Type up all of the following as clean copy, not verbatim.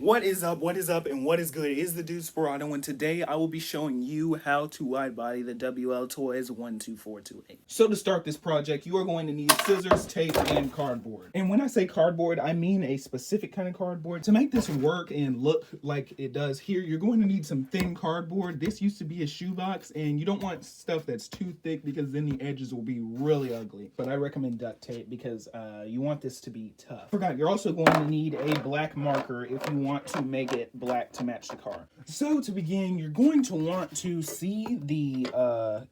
What is up, and what is good? It is the Dude Sporado, and today I will be showing you how to wide body the Wltoys 12428. So to start this project, you are going to need scissors, tape, and cardboard. And when I say cardboard, I mean a specific kind of cardboard. To make this work and look like it does here, you're going to need some thin cardboard. This used to be a shoebox, and you don't want stuff that's too thick because then the edges will be really ugly. But I recommend duct tape because you want this to be tough. Forgot, you're also going to need a black marker if you want to make it black to match the car. So to begin, you're going to want to see the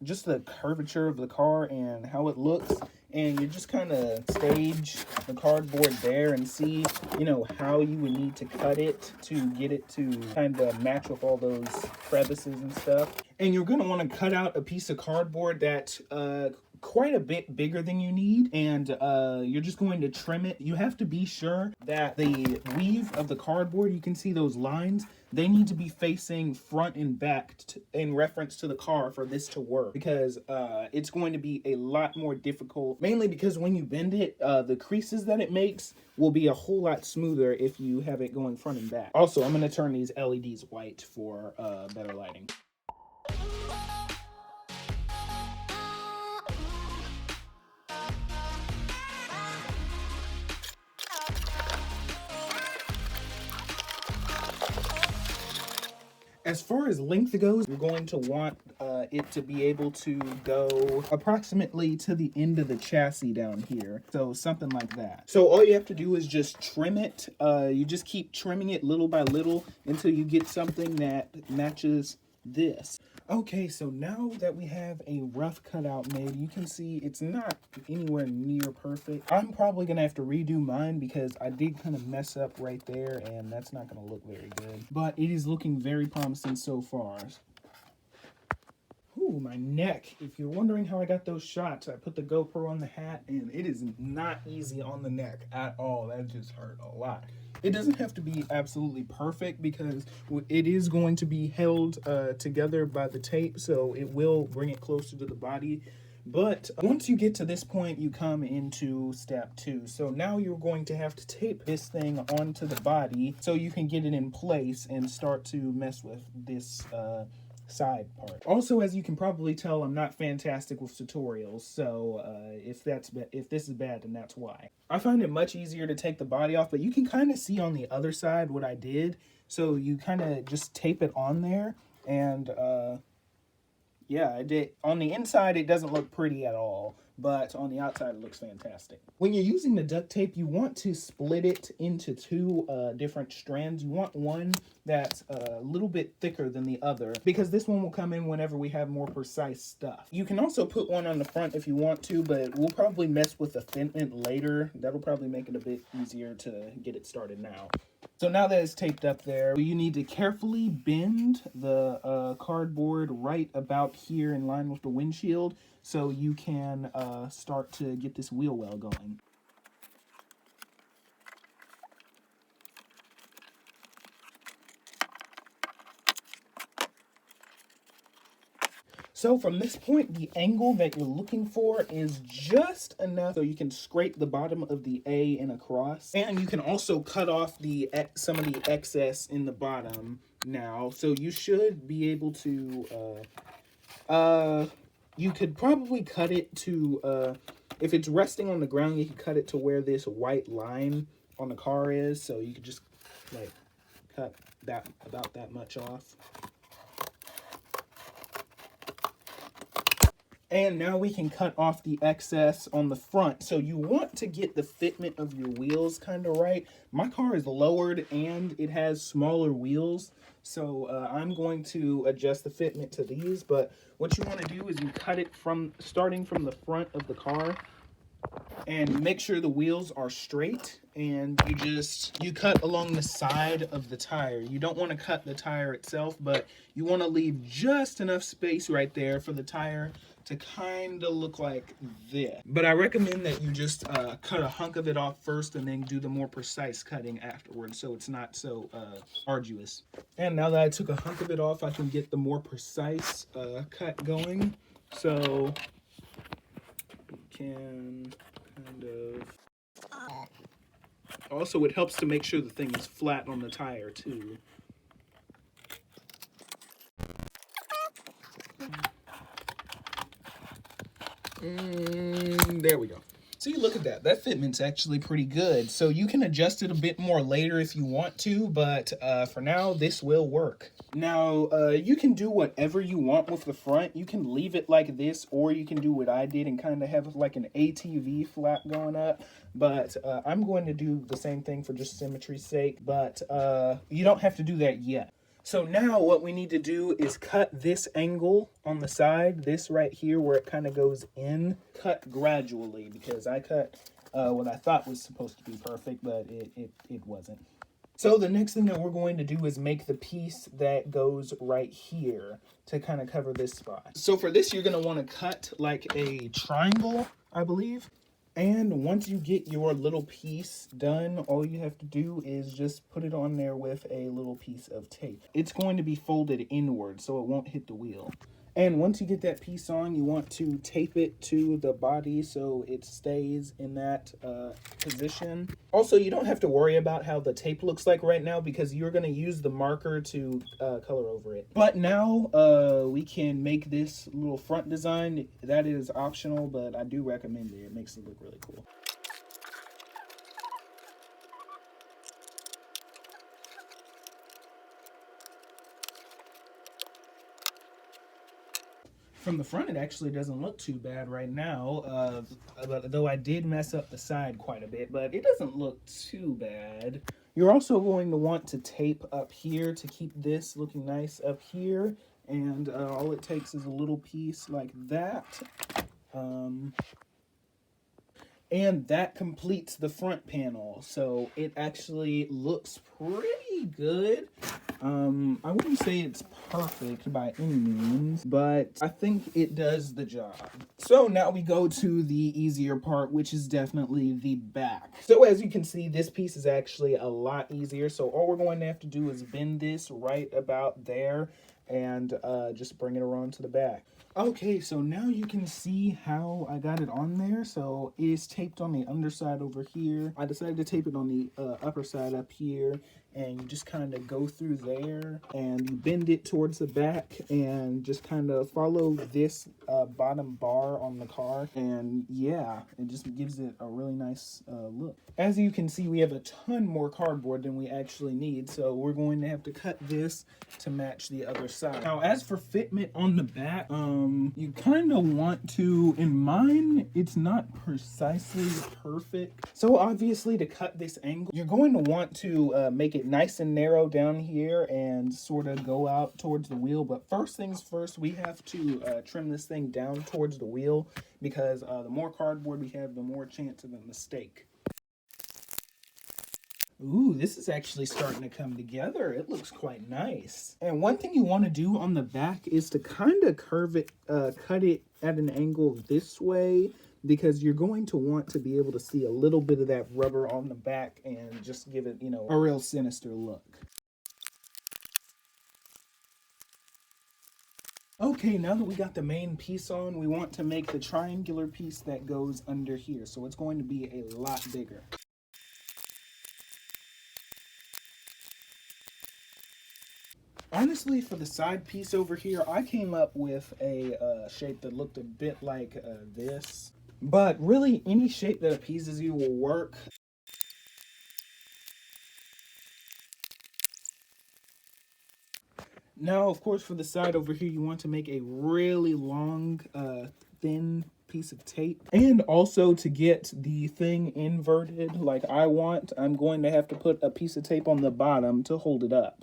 just the curvature of the car and how it looks, and you just kind of stage the cardboard there and see, you know, how you would need to cut it to get it to kind of match with all those crevices and stuff. And you're going to want to cut out a piece of cardboard that quite a bit bigger than you need, and you're just going to trim it. You have to be sure that the weave of the cardboard, you can see those lines, they need to be facing front and back in reference to the car for this to work, because it's going to be a lot more difficult, mainly because when you bend it, the creases that it makes will be a whole lot smoother if you have it going front and back. Also, I'm going to turn these LEDs white for better lighting. As far as length goes, you're going to want it to be able to go approximately to the end of the chassis down here. So something like that. So all you have to do is just trim it. You just keep trimming it little by little until you get something that matches this. Okay, so now that we have a rough cutout made, you can see it's not anywhere near perfect. I'm probably going to have to redo mine because I did kind of mess up right there, and that's not going to look very good. But it is looking very promising so far. Ooh, my neck. If you're wondering how I got those shots, I put the GoPro on the hat, and it is not easy on the neck at all. That just hurt a lot. It doesn't have to be absolutely perfect because it is going to be held together by the tape, so it will bring it closer to the body. But once you get to this point, you come into step 2. So now you're going to have to tape this thing onto the body so you can get it in place and start to mess with this side part. Also, as you can probably tell, I'm not fantastic with tutorials, so if this is bad, then that's why. I find it much easier to take the body off, but you can kind of see on the other side what I did. So you kind of just tape it on there, and yeah, I did. On the inside, it doesn't look pretty at all, but on the outside, it looks fantastic. When you're using the duct tape, you want to split it into 2 different strands. You want one that's a little bit thicker than the other, because this one will come in whenever we have more precise stuff. You can also put one on the front if you want to, but we'll probably mess with the fitment later. That'll probably make it a bit easier to get it started now. So now that it's taped up there, you need to carefully bend the cardboard right about here in line with the windshield so you can start to get this wheel well going. So from this point, the angle that you're looking for is just enough so you can scrape the bottom of the A and across. And you can also cut off some of the excess in the bottom now. So you should be able to, you could probably cut it to, if it's resting on the ground, you can cut it to where this white line on the car is. So you could just like cut that about that much off. And now we can cut off the excess on the front. So you want to get the fitment of your wheels kind of right. My car is lowered and it has smaller wheels. So I'm going to adjust the fitment to these. But what you want to do is you cut it starting from the front of the car. And make sure the wheels are straight, and you cut along the side of the tire. You don't want to cut the tire itself, but you want to leave just enough space right there for the tire to kind of look like this. But I recommend that you just cut a hunk of it off first and then do the more precise cutting afterwards, so it's not so arduous. And now that I took a hunk of it off, I can get the more precise cut going. So we can kind of Also, it helps to make sure the thing is flat on the tire too. There we go. See, look at that. That fitment's actually pretty good. So you can adjust it a bit more later if you want to, but for now, this will work. Now, you can do whatever you want with the front. You can leave it like this, or you can do what I did and kind of have like an ATV flap going up. But I'm going to do the same thing for just symmetry's sake, but you don't have to do that yet. So now what we need to do is cut this angle on the side, this right here where it kind of goes in, cut gradually, because I cut what I thought was supposed to be perfect, but it wasn't. So the next thing that we're going to do is make the piece that goes right here to kind of cover this spot. So for this, you're going to want to cut like a triangle, I believe. And once you get your little piece done, all you have to do is just put it on there with a little piece of tape. It's going to be folded inward so it won't hit the wheel. And once you get that piece on, you want to tape it to the body so it stays in that position. Also, you don't have to worry about how the tape looks like right now because you're going to use the marker to color over it. But now we can make this little front design. That is optional, but I do recommend it. It makes it look really cool. From the front, it actually doesn't look too bad right now, though I did mess up the side quite a bit, but it doesn't look too bad. You're also going to want to tape up here to keep this looking nice up here, and all it takes is a little piece like that. And that completes the front panel, so it actually looks pretty good. I wouldn't say it's perfect by any means, but I think it does the job. So now we go to the easier part, which is definitely the back. So as you can see, this piece is actually a lot easier. So all we're going to have to do is bend this right about there and just bring it around to the back. Okay, so now you can see how I got it on there. So it is taped on the underside over here. I decided to tape it on the upper side up here, and you just kind of go through there and you bend it towards the back and just kind of follow this bottom bar on the car, and yeah, it just gives it a really nice look. As you can see, we have a ton more cardboard than we actually need, so we're going to have to cut this to match the other side. Now, as for fitment on the back, you kind of want to, in mine, it's not precisely perfect. So obviously to cut this angle, you're going to want to make it nice and narrow down here and sort of go out towards the wheel. But first things first, we have to trim this thing down towards the wheel because the more cardboard we have, the more chance of a mistake. Ooh, this is actually starting to come together. It looks quite nice. And one thing you want to do on the back is to kind of curve it, cut it at an angle this way, because you're going to want to be able to see a little bit of that rubber on the back and just give it, you know, a real sinister look. Okay, now that we got the main piece on, we want to make the triangular piece that goes under here. So it's going to be a lot bigger. Honestly, for the side piece over here, I came up with a shape that looked a bit like this. But really, any shape that appeases you will work. Now, of course, for the side over here, you want to make a really long, thin piece of tape. And also to get the thing inverted like I want, I'm going to have to put a piece of tape on the bottom to hold it up.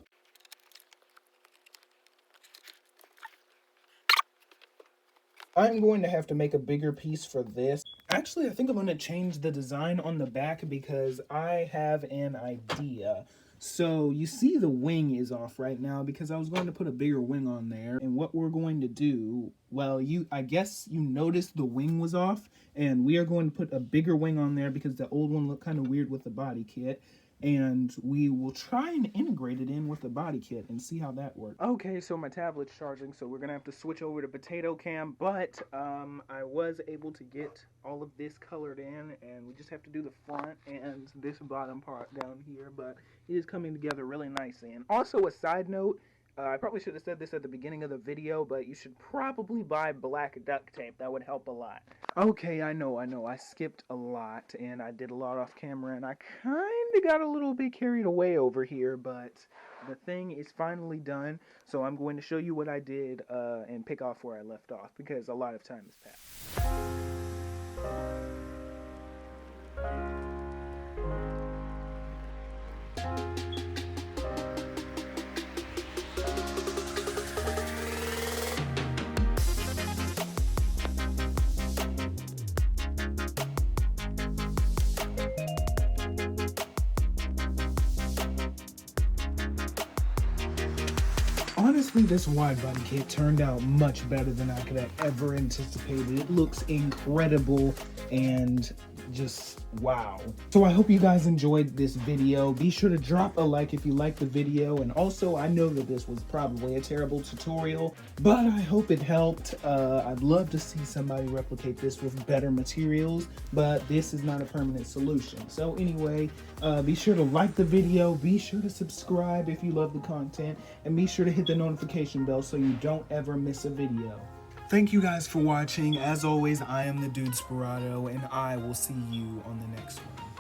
I'm going to have to make a bigger piece for this. Actually, I think I'm going to change the design on the back because I have an idea. So you see the wing is off right now because I was going to put a bigger wing on there. And what we're going to do, well, I guess you noticed the wing was off, and we are going to put a bigger wing on there because the old one looked kind of weird with the body kit. and we will try and integrate it in with the body kit and see how that works. Okay, so my tablet's charging, so we're gonna have to switch over to potato cam, but I was able to get all of this colored in, and we just have to do the front and this bottom part down here, but it is coming together really nicely. And also a side note, I probably should have said this at the beginning of the video, but you should probably buy black duct tape. That would help a lot. Okay, I know. I skipped a lot, and I did a lot off camera, and I kind of got a little bit carried away over here, but the thing is finally done, so I'm going to show you what I did and pick off where I left off, because a lot of time has passed. Honestly, this wide body kit turned out much better than I could have ever anticipated. It looks incredible and just wow. So I hope you guys enjoyed this video. Be sure to drop a like if you liked the video, and also I know that this was probably a terrible tutorial, but I hope it helped. I'd love to see somebody replicate this with better materials, but this is not a permanent solution. So anyway, be sure to like the video, be sure to subscribe if you love the content, and be sure to hit the notification bell so you don't ever miss a video. Thank you guys for watching. As always, I am the Dude Sperato, and I will see you on the next one.